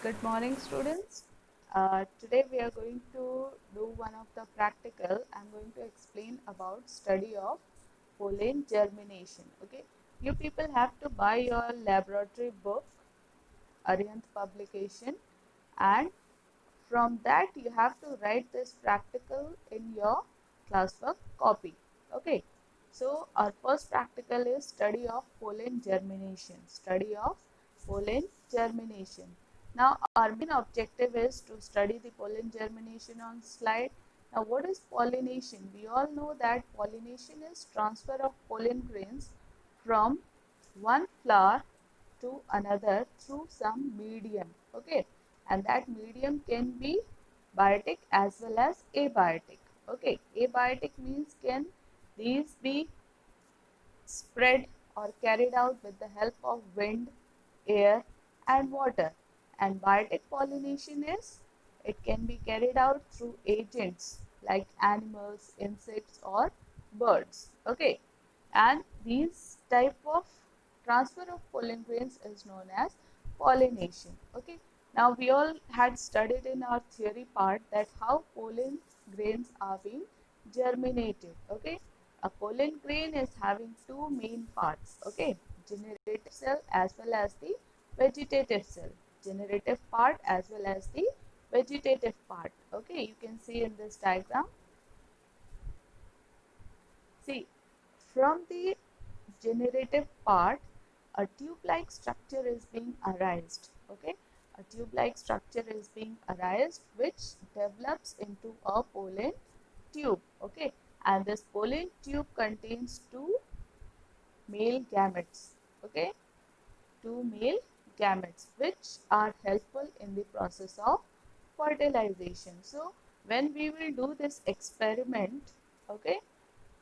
Good morning, students. Today we are going to do one of the practical. I'm going to explain about study of pollen germination. Okay, you people have to buy your laboratory book, Arihanth publication, and from that you have to write this practical in your classwork copy. Okay, so our first practical is study of pollen germination. Study of pollen germination. Now our main objective is to study the pollen germination on slide. Now what is pollination? We all know that pollination is transfer of pollen grains from one flower to another through some medium. Okay, and that medium can be biotic as well as abiotic. Okay, abiotic means can these be spread or carried out with the help of wind, air and water, and biotic pollination is it can be carried out through agents like animals, insects or birds. Okay, and these type of transfer of pollen grains is known as pollination. Okay, now we all had studied in our theory part that how pollen grains are being germinated. Okay, a pollen grain is having two main parts. Okay, generative cell as well as the vegetative cell. Generative part as well as the vegetative part. Okay, you can see in this diagram. See, from the generative part, a tube-like structure is being arised. Okay, a tube-like structure is being arised which develops into a pollen tube. Okay, and this pollen tube contains two male gametes. Okay, two male gametes which are helpful in the process of fertilization. So when we will do this experiment, okay,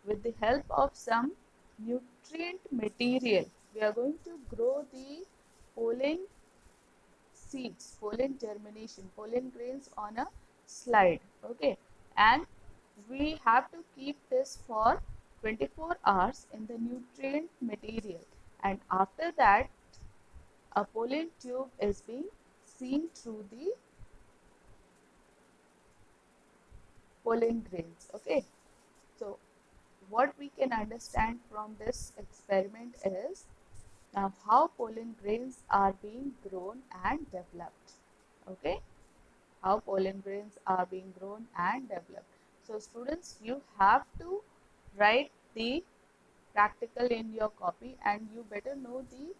with the help of some nutrient material, we are going to grow the pollen seeds, pollen germination, pollen grains on a slide. Okay, and we have to keep this for 24 hours in the nutrient material, and after that a pollen tube is being seen through the pollen grains. Okay, so what we can understand from this experiment is now how pollen grains are being grown and developed. Okay, how pollen grains are being grown and developed. So students, you have to write the practical in your copy and you better know the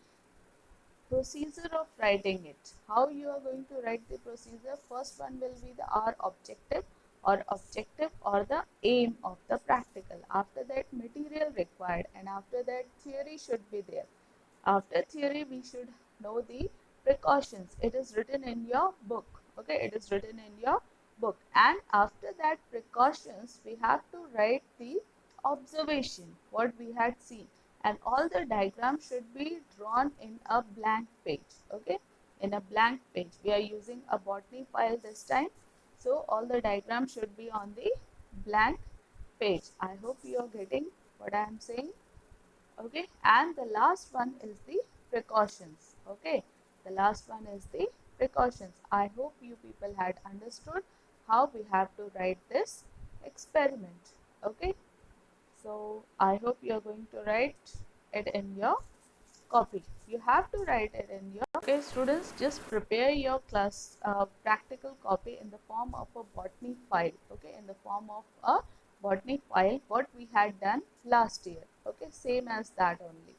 procedure of writing it. How you are going to write the procedure? First one will be the our objective or the aim of the practical. After that material required, and after that theory should be there. After theory we should know the precautions. It is written in your book. Okay, it is written in your book, and after that precautions we have to write the observation what we had seen, and all the diagrams should be drawn in a blank page. Okay, in a blank page. We are using a botany file this time, so all the diagrams should be on the blank page. I hope you are getting what I am saying. Okay, and the last one is the precautions. Okay, the last one is the precautions. I hope you people had understood how we have to write this experiment. Okay, so I hope you are going to write it in your copy. You have to write it in your. Okay, students, just prepare your class practical copy in the form of a botany file. Okay, in the form of a botany file what we had done last year. Okay, same as that only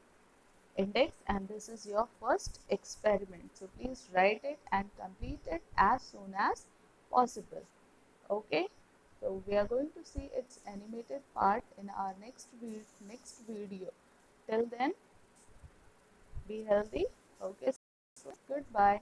index, and this is your first experiment. So please write it and complete it as soon as possible. Okay, so we are going to see its animated part in our next video. Till then, be healthy. Okay, so goodbye.